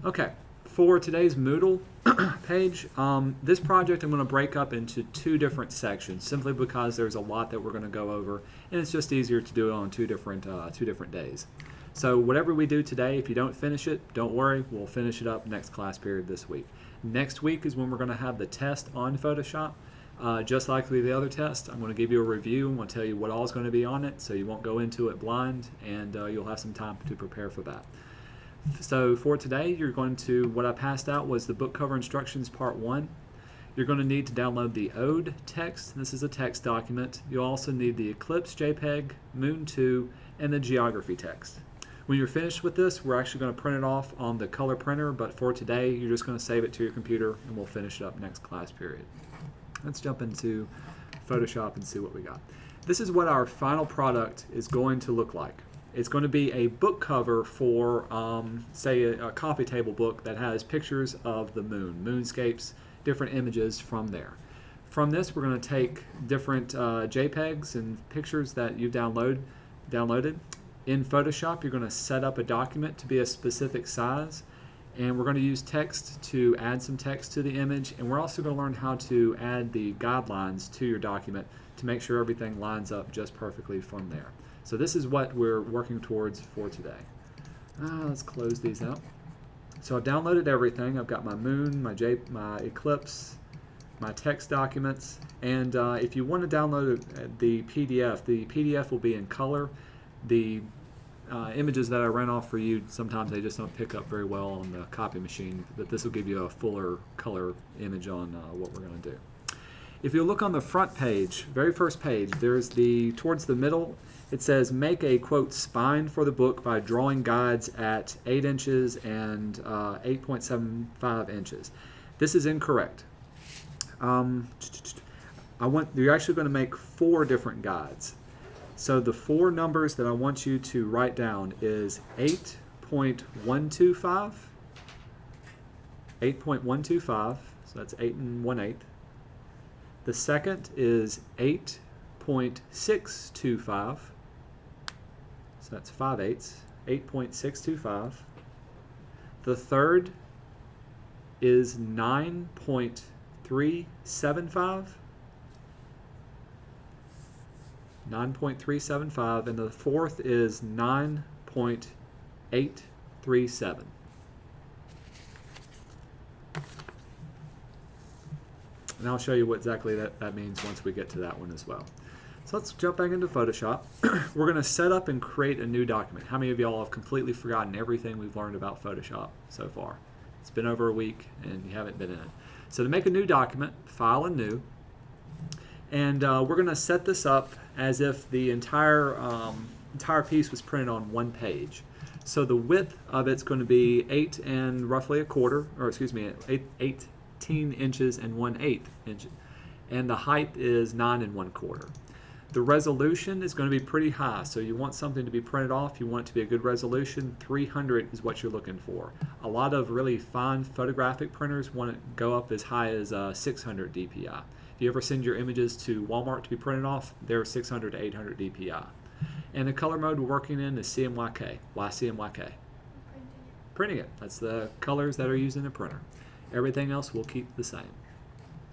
Okay, for today's Moodle page, this project I'm going to break up into two different sections simply because there's a lot that we're going to go over, and it's just easier to do it on two different days. So whatever we do today, if you don't finish it, don't worry, we'll finish it up next class period this week. Next week is when we're going to have the test on Photoshop. Just like the other test, I'm going to give you a review. I'm going to tell you what all is going to be on it so you won't go into it blind, and you'll have some time to prepare for that. So for today, you're going to, what I passed out was the book cover instructions part 1. You're going to need to download the Ode text. This is a text document. You'll also need the Eclipse JPEG, Moon 2, and the geography text. When you're finished with this, we're actually going to print it off on the color printer, but for today, you're just going to save it to your computer, and we'll finish it up next class period. Let's jump into Photoshop and see what we got. This is what our final product is going to look like. It's going to be a book cover for, say, a coffee table book that has pictures of the moon, moonscapes, different images from there. From this, we're going to take different JPEGs and pictures that you've downloaded. In Photoshop, you're going to set up a document to be a specific size, and we're going to use text to add some text to the image, and we're also going to learn how to add the guidelines to your document to make sure everything lines up just perfectly from there. So this is what we're working towards for today. Let's close these out. So I've downloaded everything. I've got my moon, my eclipse, my text documents, and if you want to download the PDF will be in color. The images that I ran off for you, sometimes they just don't pick up very well on the copy machine, but this will give you a fuller color image on what we're going to do. If you look on the front page, very first page, there's towards the middle, it says make a, quote, spine for the book by drawing guides at 8 inches and 8.75 inches. This is incorrect. You're actually going to make 4 different guides. So the 4 numbers that I want you to write down is 8.125, 8.125, so that's 8 1/8. The second is 8.625, so that's 5/8, 8.625. The third is 9.375, 9.375, and the fourth is 9.837. And I'll show you what exactly that means once we get to that one as well. So let's jump back into Photoshop. We're going to set up and create a new document. How many of y'all have completely forgotten everything we've learned about Photoshop so far? It's been over a week and you haven't been in it. So to make a new document, File and New. And we're going to set this up as if the entire piece was printed on one page. So the width of it's going to be 8 and roughly a quarter, or excuse me, 18 inches and 1/8 inches. And the height is 9 and 1/4. The resolution is going to be pretty high, so you want something to be printed off, you want it to be a good resolution. 300 is what you're looking for. A lot of really fine photographic printers want to go up as high as 600 dpi. If you ever send your images to Walmart to be printed off, they're 600 to 800 dpi. And the color mode we're working in is CMYK. Why CMYK? Printing it. That's the colors that are used in the printer. Everything else will keep the same.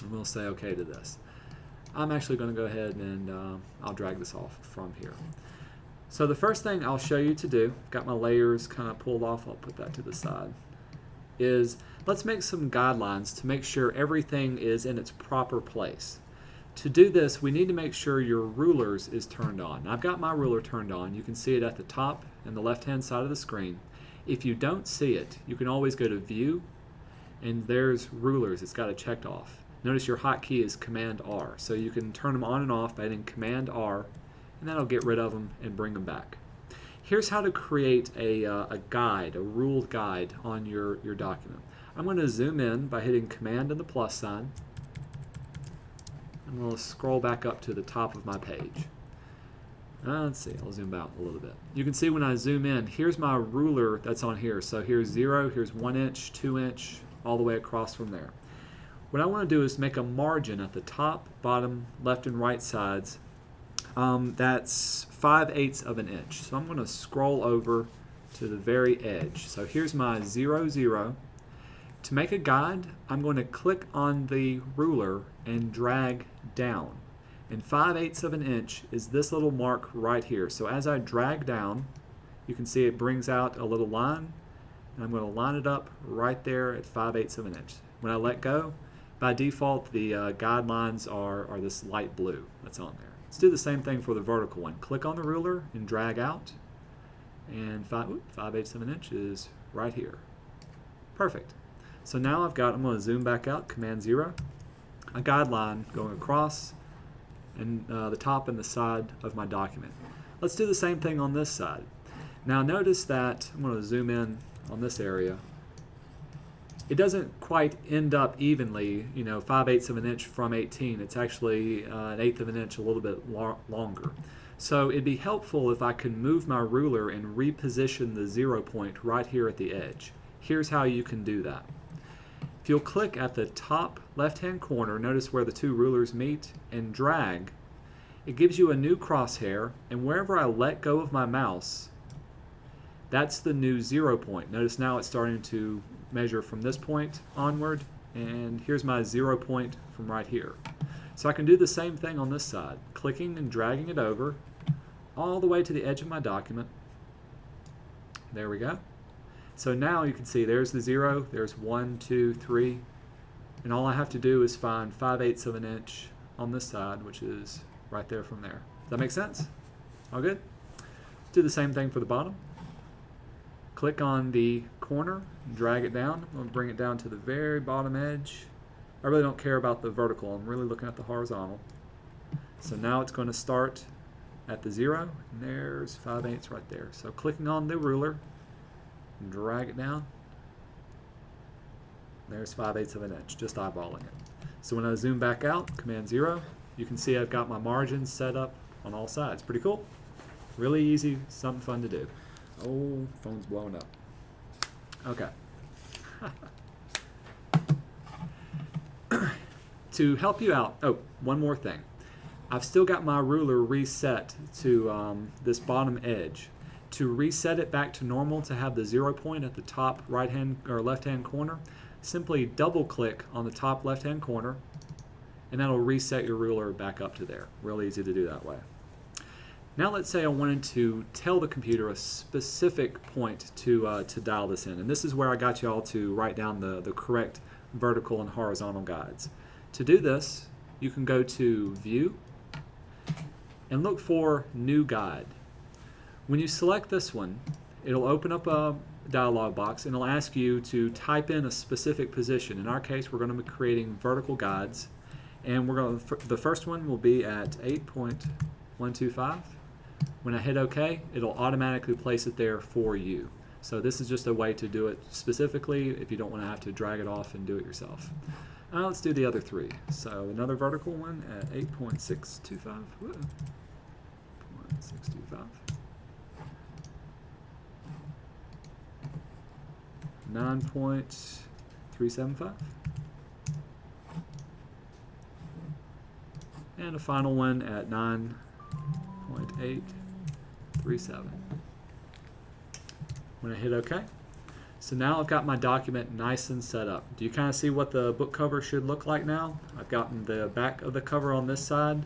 And we'll say okay to this. I'm actually going to go ahead and I'll drag this off from here. So the first thing I'll show you to do, got my layers kind of pulled off, I'll put that to the side, is let's make some guidelines to make sure everything is in its proper place. To do this, we need to make sure your rulers is turned on. I've got my ruler turned on. You can see it at the top and the left-hand side of the screen. If you don't see it, you can always go to View, and there's rulers. It's got it checked off. Notice your hotkey is Command R, so you can turn them on and off by hitting Command R, and that'll get rid of them and bring them back. Here's how to create a guide, a ruled guide on your document. I'm going to zoom in by hitting Command and the plus sign. I'm going to scroll back up to the top of my page. Let's see, I'll zoom out a little bit. You can see when I zoom in, here's my ruler that's on here. So here's 0, here's 1 inch, 2 inch, all the way across from there. What I want to do is make a margin at the top, bottom, left, and right sides. That's 5/8 of an inch. So I'm going to scroll over to the very edge. So here's my 0, 0. To make a guide, I'm going to click on the ruler and drag down. And 5/8 of an inch is this little mark right here. So as I drag down, you can see it brings out a little line, and I'm going to line it up right there at 5/8 of an inch. When I let go, by default, the guidelines are this light blue that's on there. Let's do the same thing for the vertical one. Click on the ruler and drag out, and 5/8 of an inch is right here. Perfect. So now I'm going to zoom back out, Command 0, a guideline going across and the top and the side of my document. Let's do the same thing on this side. Now notice that, I'm going to zoom in on this area, it doesn't quite end up evenly, 5/8 of an inch from 18. It's actually 1/8 of an inch, a little bit longer. So it'd be helpful if I could move my ruler and reposition the 0 point right here at the edge. Here's how you can do that. If you'll click at the top left-hand corner, notice where the two rulers meet, and drag, it gives you a new crosshair, and wherever I let go of my mouse, that's the new 0 point. Notice now it's starting to measure from this point onward, and here's my 0 point from right here. So I can do the same thing on this side, clicking and dragging it over all the way to the edge of my document. There we go. So now you can see there's the 0, there's 1, 2, 3, and all I have to do is find 5/8 of an inch on this side, which is right there from there. Does that make sense? All good? Do the same thing for the bottom. Click on the corner, drag it down. I'm going to bring it down to the very bottom edge. I really don't care about the vertical, I'm really looking at the horizontal. So now it's going to start at the 0, and there's 5/8 right there. So clicking on the ruler, drag it down, there's 5/8 of an inch, just eyeballing it. So when I zoom back out, Command 0, you can see I've got my margins set up on all sides. Pretty cool. Really easy, something fun to do. Oh, phone's blowing up. Okay. To help you out, oh, one more thing. I've still got my ruler reset to this bottom edge. To reset it back to normal, to have the 0 point at the top right-hand or left-hand corner, simply double-click on the top left-hand corner, and that'll reset your ruler back up to there. Real easy to do that way. Now let's say I wanted to tell the computer a specific point to dial this in, and this is where I got you all to write down the correct vertical and horizontal guides. To do this, you can go to View and look for New Guide. When you select this one, it'll open up a dialog box and it'll ask you to type in a specific position. In our case, we're going to be creating vertical guides, and the first one will be at 8.125. When I hit OK, it'll automatically place it there for you. So this is just a way to do it specifically if you don't want to have to drag it off and do it yourself. Let's do the other three. So another vertical one at 8.625. 0.625. 9.375. And a final one at 9.837. When I hit OK. So now I've got my document nice and set up. Do you kind of see what the book cover should look like now? I've gotten the back of the cover on this side.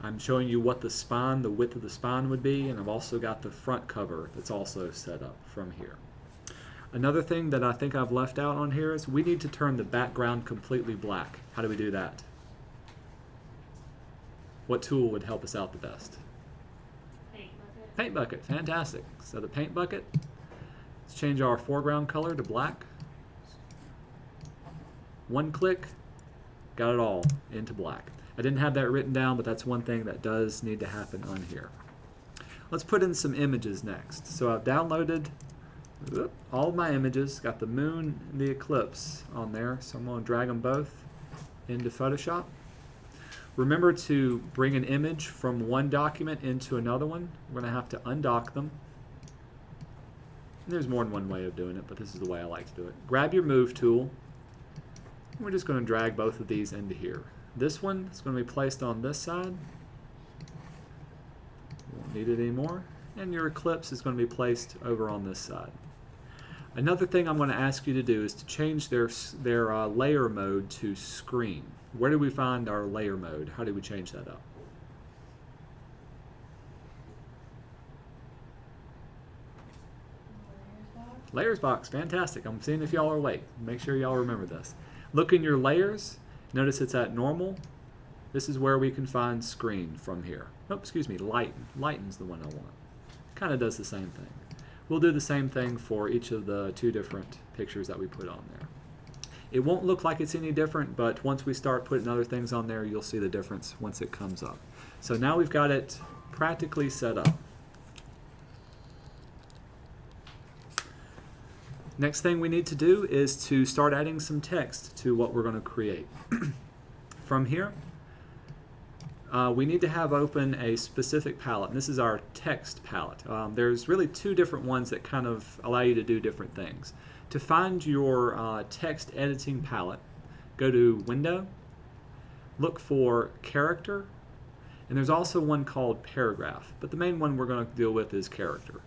I'm showing you what the spine, the width of the spine would be, and I've also got the front cover that's also set up from here. Another thing that I think I've left out on here is we need to turn the background completely black. How do we do that? What tool would help us out the best? Paint bucket. Paint bucket, fantastic. So the paint bucket, let's change our foreground color to black. One click, got it all into black. I didn't have that written down, but that's one thing that does need to happen on here. Let's put in some images next. So I've downloaded all of my images, got the moon and the eclipse on there, so I'm going to drag them both into Photoshop. Remember to bring an image from one document into another one. We're going to have to undock them. And there's more than one way of doing it, but this is the way I like to do it. Grab your Move tool. We're just going to drag both of these into here. This one is going to be placed on this side. Won't need it anymore. and your eclipse is going to be placed over on this side. Another thing I'm going to ask you to do is to change their layer mode to screen. Where do we find our layer mode? How do we change that up? Layers box, fantastic. I'm seeing if y'all are awake. Make sure y'all remember this. Look in your layers. Notice it's at normal. This is where we can find screen from here. Oh, excuse me, lighten. Lighten's the one I want. Kind of does the same thing. We'll do the same thing for each of the two different pictures that we put on there. It won't look like it's any different, but once we start putting other things on there, you'll see the difference once it comes up. So now we've got it practically set up. Next thing we need to do is to start adding some text to what we're going to create. From here, we need to have open a specific palette, and this is our text palette. There's really two different ones that kind of allow you to do different things. To find your text editing palette, go to Window, look for Character, and there's also one called Paragraph, but the main one we're going to deal with is Character.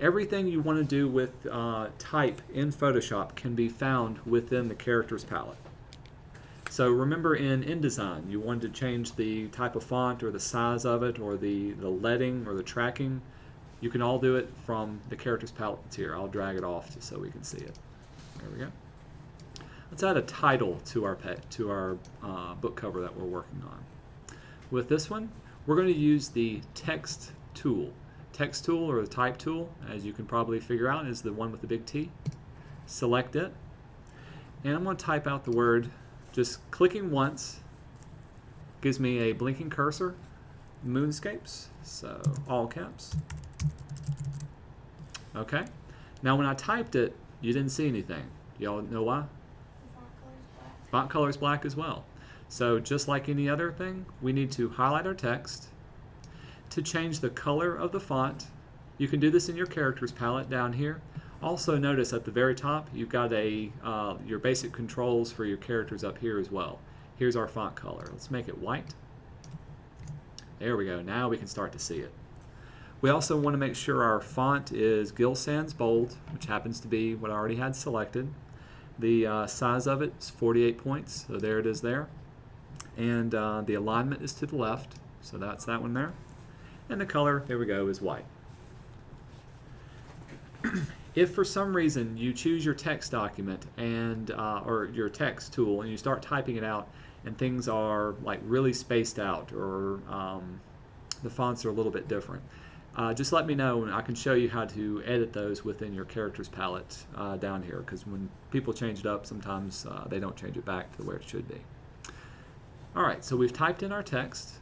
Everything you want to do with type in Photoshop can be found within the Characters palette. So remember in InDesign, you wanted to change the type of font or the size of it or the leading or the tracking. You can all do it from the Characters palette that's here. I'll drag it off just so we can see it. There we go. Let's add a title to our book cover that we're working on. With this one, we're going to use the text tool. Text tool or the type tool, as you can probably figure out, is the one with the big T. Select it, and I'm going to type out the word. Just clicking once gives me a blinking cursor, Moonscapes, so all caps. Okay, now when I typed it, you didn't see anything. Y'all know why? Font color is black as well. So just like any other thing, we need to highlight our text. To change the color of the font, you can do this in your Characters palette down here. Also notice at the very top, you've got your basic controls for your characters up here as well. Here's our font color. Let's make it white. There we go. Now we can start to see it. We also want to make sure our font is Gill Sans Bold, which happens to be what I already had selected. The size of it is 48 points, so there it is there. And the alignment is to the left, so that's that one there. And the color, there we go, is white. If for some reason you choose your text document and or your text tool and you start typing it out and things are like really spaced out or the fonts are a little bit different, just let me know and I can show you how to edit those within your Characters palette down here, because when people change it up, sometimes they don't change it back to where it should be. Alright, so we've typed in our text.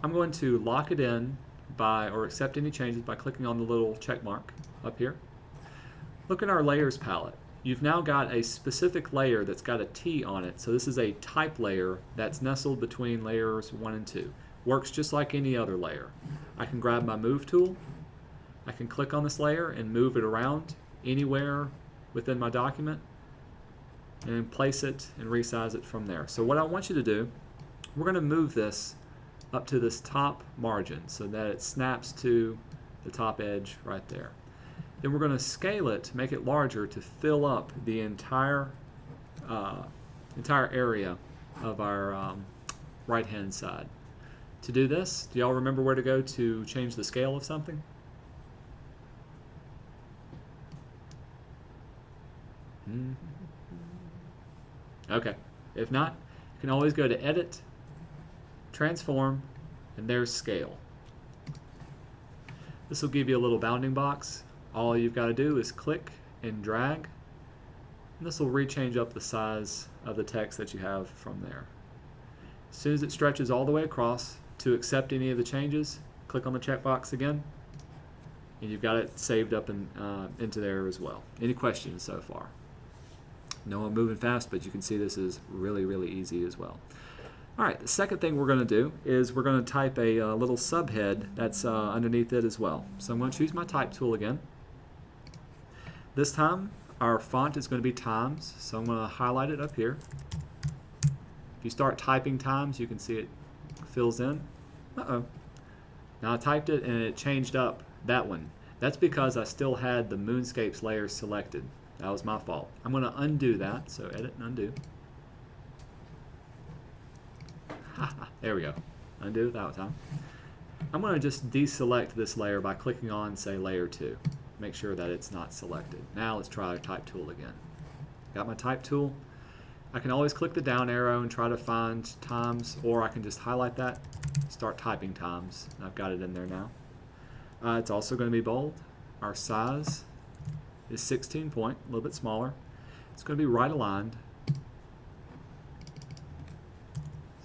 I'm going to lock it in or accept any changes by clicking on the little check mark up here. Look at our layers palette. You've now got a specific layer that's got a T on it, so this is a type layer that's nestled between layers 1 and 2. Works just like any other layer. I can grab my move tool, I can click on this layer and move it around anywhere within my document and place it and resize it from there. So what I want you to do, we're going to move this up to this top margin so that it snaps to the top edge right there. Then we're going to scale it to make it larger to fill up the entire area of our right hand side. To do this, do y'all remember where to go to change the scale of something? Okay, if not, you can always go to Edit, Transform, and there's Scale. This will give you a little bounding box. All you've got to do is click and drag, and this will rechange up the size of the text that you have from there. As soon as it stretches all the way across, to accept any of the changes, click on the checkbox again, and you've got it saved up into there as well. Any questions so far? No, I'm moving fast, but you can see this is really, really easy as well. All right, the second thing we're going to do is we're going to type a little subhead that's underneath it as well. So I'm going to choose my type tool again. This time, our font is going to be Times, so I'm going to highlight it up here. If you start typing Times, you can see it fills in. Now I typed it and it changed up that one. That's because I still had the Moonscapes layer selected. That was my fault. I'm going to undo that, so edit and undo. There we go. Undo that time. I'm going to just deselect this layer by clicking on, say, layer 2. Make sure that it's not selected. Now let's try type tool again. Got my type tool. I can always click the down arrow and try to find times, or I can just highlight that, start typing times. I've got it in there now. It's also going to be bold. Our size is 16 point, a little bit smaller. It's going to be right aligned.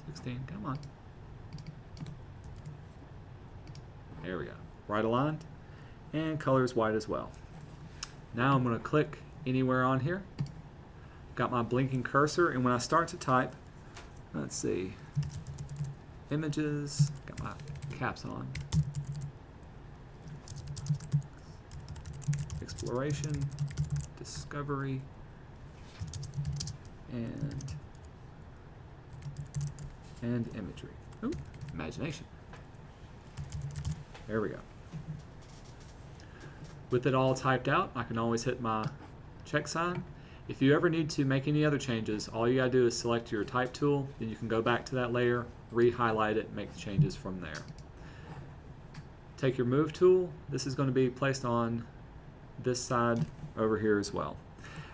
16, come on. There we go. Right aligned. And color is white as well. Now I'm going to click anywhere on here. Got my blinking cursor, and when I start to type, let's see, images, got my caps on. Exploration, discovery, and imagery. Ooh, imagination. There we go. With it all typed out, I can always hit my check sign. If you ever need to make any other changes, all you gotta do is select your type tool, then you can go back to that layer, re-highlight it, and make the changes from there. Take your move tool. This is going to be placed on this side over here as well.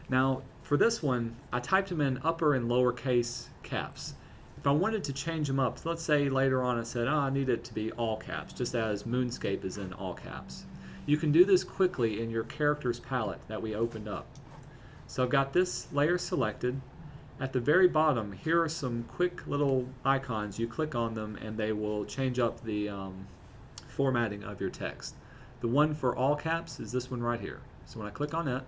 Now, for this one, I typed them in upper and lowercase caps. If I wanted to change them up, so let's say later on it said, I need it to be all caps, just as Moonscape is in all caps. You can do this quickly in your characters palette that we opened up. So I've got this layer selected. At the very bottom, here are some quick little icons. You click on them and they will change up the formatting of your text. The one for all caps is this one right here. So when I click on it,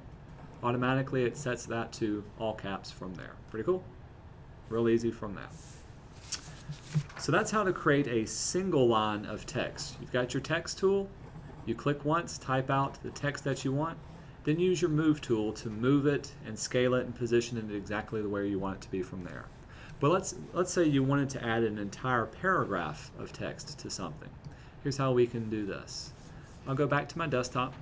automatically it sets that to all caps from there. Pretty cool? Real easy from that. So that's how to create a single line of text. You've got your text tool. You click once, type out the text that you want, then use your move tool to move it and scale it and position it exactly the way you want it to be from there. But let's say you wanted to add an entire paragraph of text to something. Here's how we can do this. I'll go back to my desktop.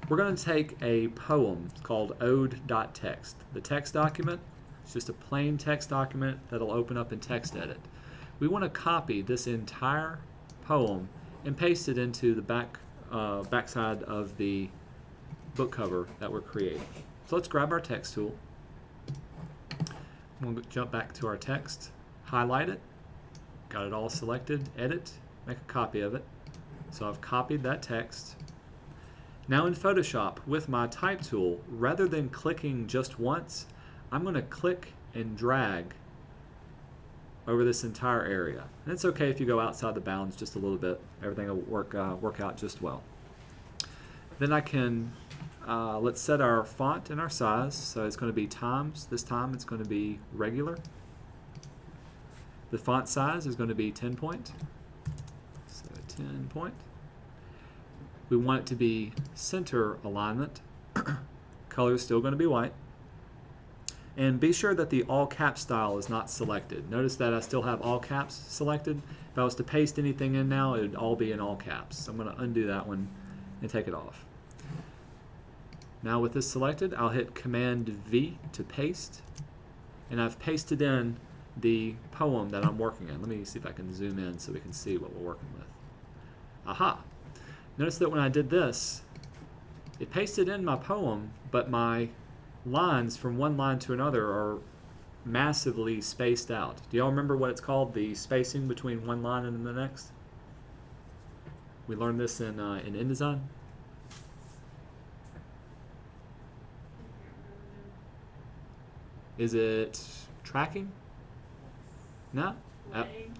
We're going to take a poem called ode.txt. The text document is just a plain text document that'll open up in TextEdit. We want to copy this entire poem and paste it into the backside of the book cover that we're creating. So let's grab our text tool. We'll jump back to our text, highlight it, got it all selected, edit, make a copy of it. So I've copied that text. Now in Photoshop, with my type tool, rather than clicking just once, I'm going to click and drag over this entire area. And it's okay if you go outside the bounds just a little bit. Everything will work out just well. Then I can, let's set our font and our size. So it's going to be times. This time it's going to be regular. The font size is going to be 10 point. So 10 point. We want it to be center alignment. Color is still going to be white. And be sure that the all caps style is not selected. Notice that I still have all caps selected. If I was to paste anything in now, it would all be in all caps. So I'm going to undo that one and take it off. Now with this selected, I'll hit Command V to paste. And I've pasted in the poem that I'm working in. Let me see if I can zoom in so we can see what we're working with. Aha! Notice that when I did this, it pasted in my poem, but my lines from one line to another are massively spaced out. Do y'all remember what it's called, the spacing between one line and the next? We learned this in InDesign. Is it tracking? No?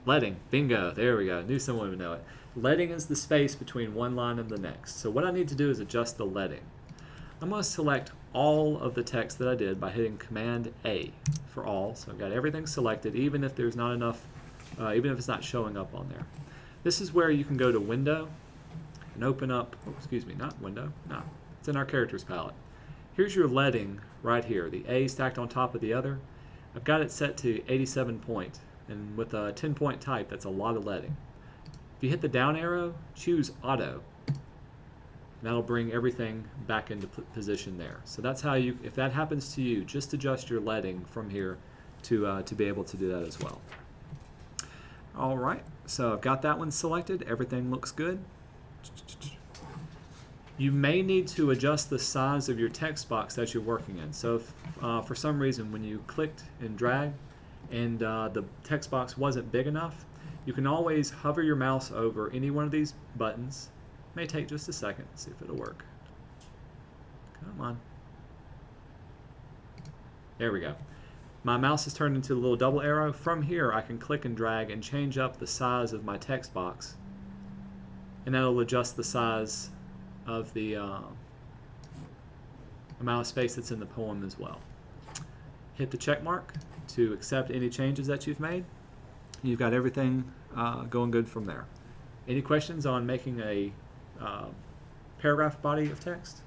Leading. Bingo. There we go. Knew someone would know it. Leading is the space between one line and the next. So what I need to do is adjust the leading. I'm going to select all of the text that I did by hitting Command A for all. So I've got everything selected, even if there's not enough, even if it's not showing up on there. This is where you can go to Window and open up, oh, excuse me, not Window, no, it's in our Characters palette. Here's your leading right here, the A stacked on top of the other. I've got it set to 87 point, and with a 10 point type, that's a lot of leading. If you hit the down arrow, choose auto. That'll bring everything back into position there. So that's how you, if that happens to you, just adjust your leading from here to be able to do that as well. All right, so I've got that one selected. Everything looks good. You may need to adjust the size of your text box that you're working in. So if, for some reason when you clicked and dragged and the text box wasn't big enough, you can always hover your mouse over any one of these buttons. May take just a second, see if it'll work. Come on. There we go. My mouse is turned into a little double arrow. From here I can click and drag and change up the size of my text box, and that'll adjust the size of the amount of space that's in the poem as well. Hit the check mark to accept any changes that you've made. You've got everything going good from there. Any questions on making a paragraph body of text?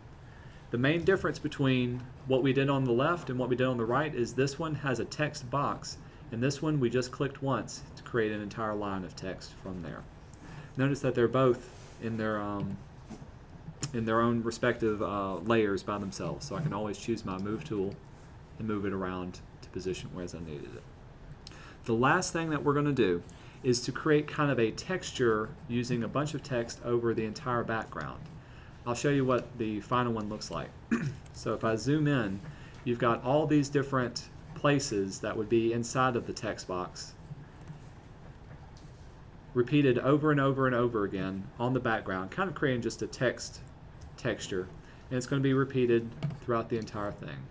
The main difference between what we did on the left and what we did on the right is this one has a text box, and this one we just clicked once to create an entire line of text from there. Notice that they're both in their own respective layers by themselves, so I can always choose my move tool and move it around to position where as I needed it. The last thing that we're going to do is to create kind of a texture using a bunch of text over the entire background. I'll show you what the final one looks like. So if I zoom in, you've got all these different places that would be inside of the text box, repeated over and over and over again on the background, kind of creating just a text texture, and it's going to be repeated throughout the entire thing.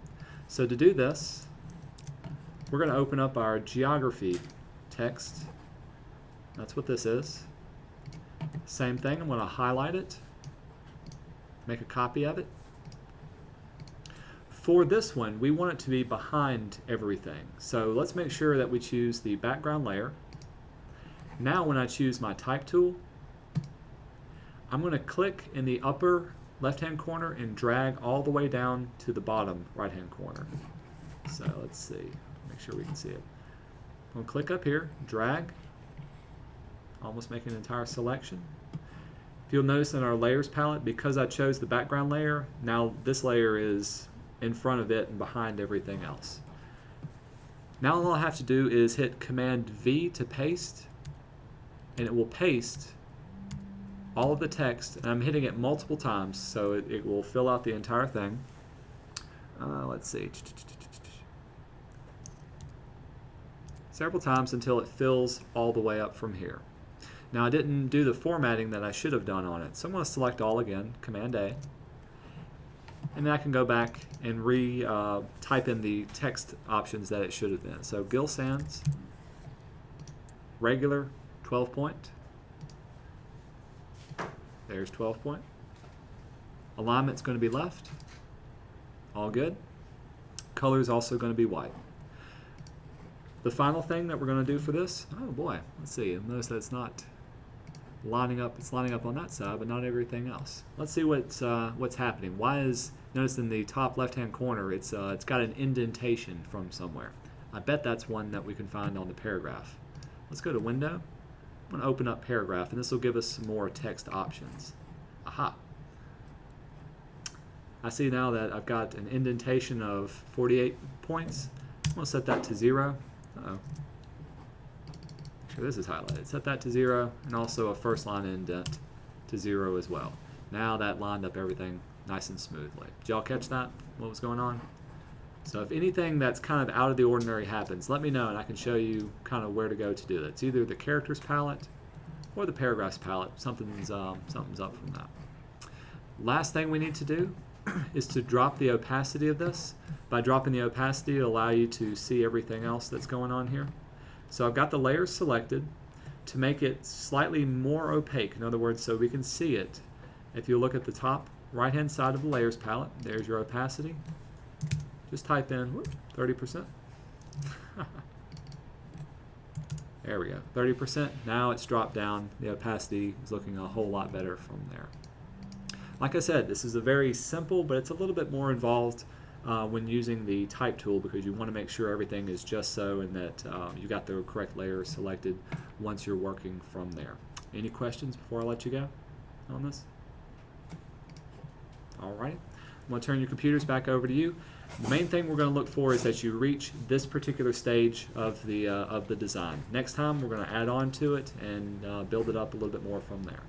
So to do this, we're going to open up our geography text. That's what this is. Same thing, I'm going to highlight it, make a copy of it. For this one, we want it to be behind everything. So let's make sure that we choose the background layer. Now when I choose my type tool, I'm going to click in the upper left-hand corner and drag all the way down to the bottom right-hand corner. So let's see, make sure we can see it. I'm going to click up here, drag, almost make an entire selection. If you'll notice in our layers palette, because I chose the background layer, now this layer is in front of it and behind everything else. Now all I have to do is hit Command V to paste, and it will paste all of the text, and I'm hitting it multiple times, so it will fill out the entire thing. Let's see. Several times until it fills all the way up from here. Now I didn't do the formatting that I should have done on it, so I'm going to select all again, Command A, and then I can go back and type in the text options that it should have been. So Gill Sands, regular, 12 point. There's 12 point. Alignment's going to be left. All good. Color is also going to be white. The final thing that we're going to do for this, oh boy, let's see. Notice that it's not lining up. It's lining up on that side, but not everything else. Let's see what's happening. Why is, notice in the top left-hand corner, it's got an indentation from somewhere. I bet that's one that we can find on the paragraph. Let's go to Window. I'm going to open up Paragraph, and this will give us some more text options. Aha. I see now that I've got an indentation of 48 points. I'm going to set that to 0. Uh-oh. Make sure this is highlighted. Set that to 0, and also a first line indent to 0 as well. Now that lined up everything nice and smoothly. Did y'all catch that? What was going on? So if anything that's kind of out of the ordinary happens, let me know and I can show you kind of where to go to do that. It's either the characters palette or the paragraphs palette. Something's up from that. Last thing we need to do is to drop the opacity of this. By dropping the opacity, it'll allow you to see everything else that's going on here. So I've got the layers selected to make it slightly more opaque. In other words, so we can see it. If you look at the top right-hand side of the layers palette, there's your opacity. Just type in 30%. There we go, 30%. Now it's dropped down. The opacity is looking a whole lot better from there. Like I said, this is a very simple, but it's a little bit more involved when using the type tool, because you want to make sure everything is just so and that you got the correct layer selected once you're working from there. Any questions before I let you go on this? All right. I'm going to turn your computers back over to you. The main thing we're going to look for is that you reach this particular stage of the design. Next time, we're going to add on to it and build it up a little bit more from there.